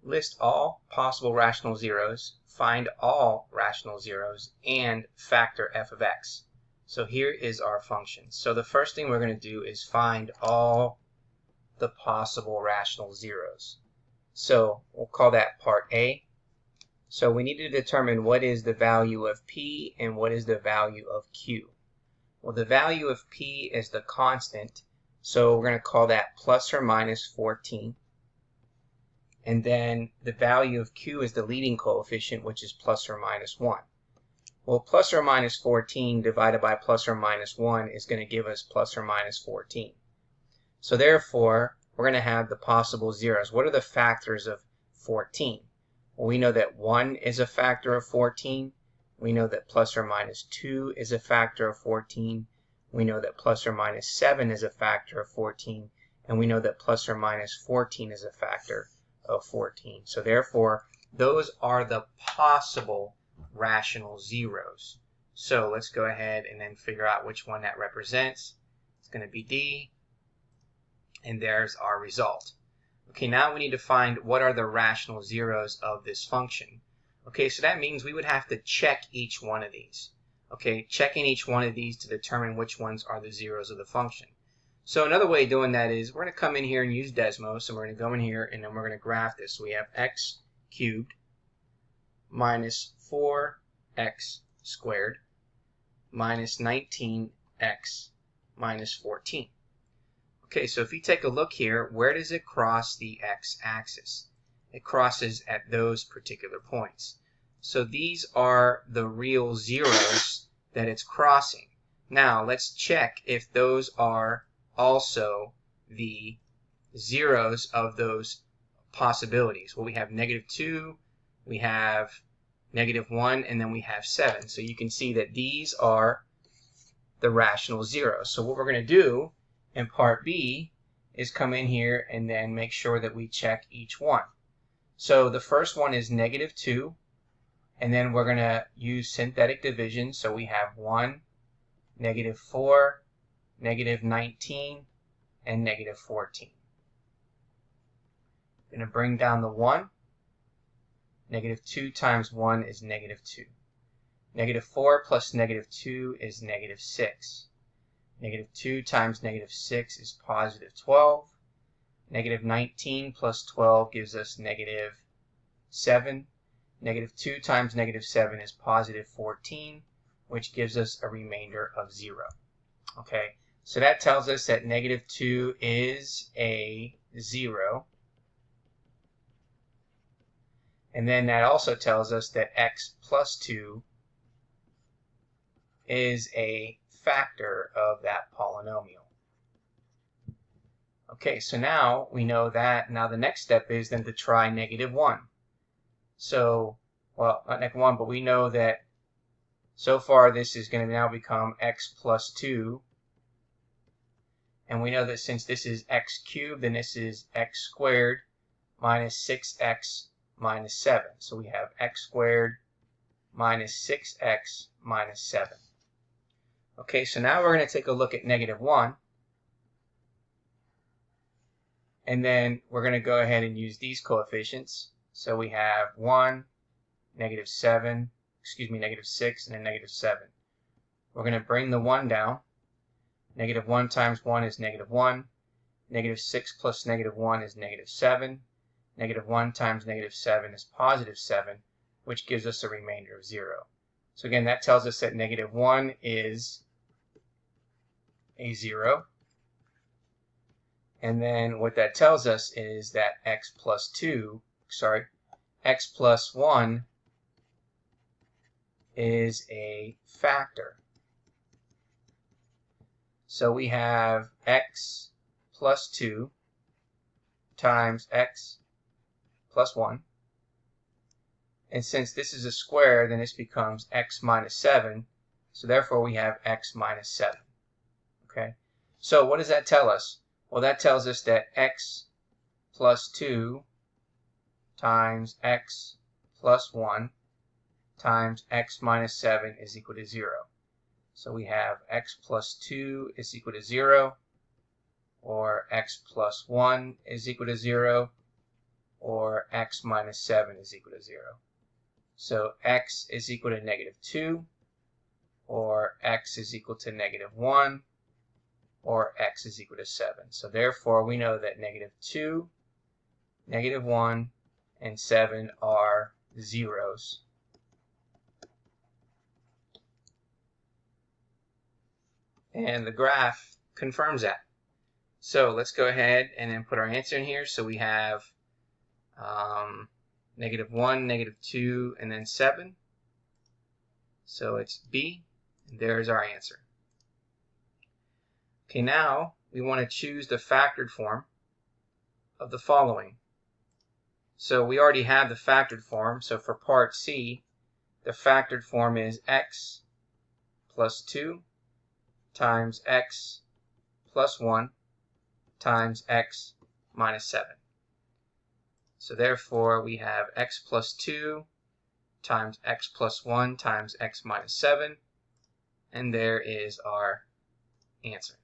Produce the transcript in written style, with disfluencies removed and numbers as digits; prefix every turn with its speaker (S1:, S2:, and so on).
S1: list all possible rational zeros, find all rational zeros, and factor f of x. So here is our function. So the first thing we're going to do is find all the possible rational zeros. So we'll call that part A. So we need to determine what is the value of P and what is the value of Q. Well, the value of P is the constant, so we're going to call that plus or minus 14. And then the value of Q is the leading coefficient, which is plus or minus 1. Well, plus or minus 14 divided by plus or minus 1 is going to give us plus or minus 14. So therefore, we're going to have the possible zeros. What are the factors of 14? Well, we know that 1 is a factor of 14. We know that plus or minus 2 is a factor of 14. We know that plus or minus 7 is a factor of 14. And we know that plus or minus 14 is a factor of 14. So therefore, those are the possible rational zeros. So let's go ahead and then figure out which one that represents. It's going to be D. And there's our result. Okay, now we need to find what are the rational zeros of this function. Okay, so that means we would have to check each one of these. Okay, checking each one of these to determine which ones are the zeros of the function. So another way of doing that is we're going to come in here and use Desmos. So we're going to go in here and then we're going to graph this. So we have x cubed minus 4x squared minus 19x minus 14. Okay, so if you take a look here, where does it cross the x-axis? It crosses at those particular points. So these are the real zeros that it's crossing. Now let's check if those are also the zeros of those possibilities. Well, we have -2, we have -1, and then we have 7. So you can see that these are the rational zeros. So what we're going to do in part B is come in here and then make sure that we check each one. So the first one is -2, and then we're going to use synthetic division. So we have 1, -4, -19, and -14. I'm going to bring down the 1. -2 times 1 is -2. -4 plus -2 is -6. -2 times -6 is +12. -19 plus 12 gives us -7. -2 times -7 is +14, which gives us a remainder of 0. Okay, so that tells us that -2 is a 0. And then that also tells us that x plus 2 is a factor of that polynomial. Okay, so now we know that. Now the next step is then to try -1. So, well, not -1, but we know that so far this is going to now become x plus 2. And we know that since this is x cubed, then this is x squared minus 6x minus 7. So we have x squared minus 6x minus 7. Okay, so now we're going to take a look at -1. And then we're going to go ahead and use these coefficients. So we have 1, -7, -6, and then -7. We're going to bring the 1 down. -1 times 1 is -1. -6 plus -1 is -7. -1 times -7 is +7, which gives us a remainder of 0. So again, that tells us that -1 is a 0. And then what that tells us is that x plus 1 is a factor. So we have x plus 2 times x plus 1. And since this is a square, then this becomes x minus 7. So therefore we have x minus 7. Okay. So what does that tell us? Well, that tells us that x plus 2 times x plus 1 times x minus 7 is equal to 0. So we have x plus 2 is equal to 0, or x plus 1 is equal to 0, or x minus 7 is equal to 0. So x is equal to -2, or x is equal to -1, or x is equal to 7. So therefore we know that -2, -1, and 7 are zeros. And the graph confirms that. So let's go ahead and then put our answer in here. So we have -1, -2, and then 7. So it's B, and there's our answer. Okay, now we want to choose the factored form of the following. So we already have the factored form. So for part C, the factored form is x plus 2 times x plus 1 times x minus 7. So therefore we have x plus 2 times x plus 1 times x minus 7, and there is our answer.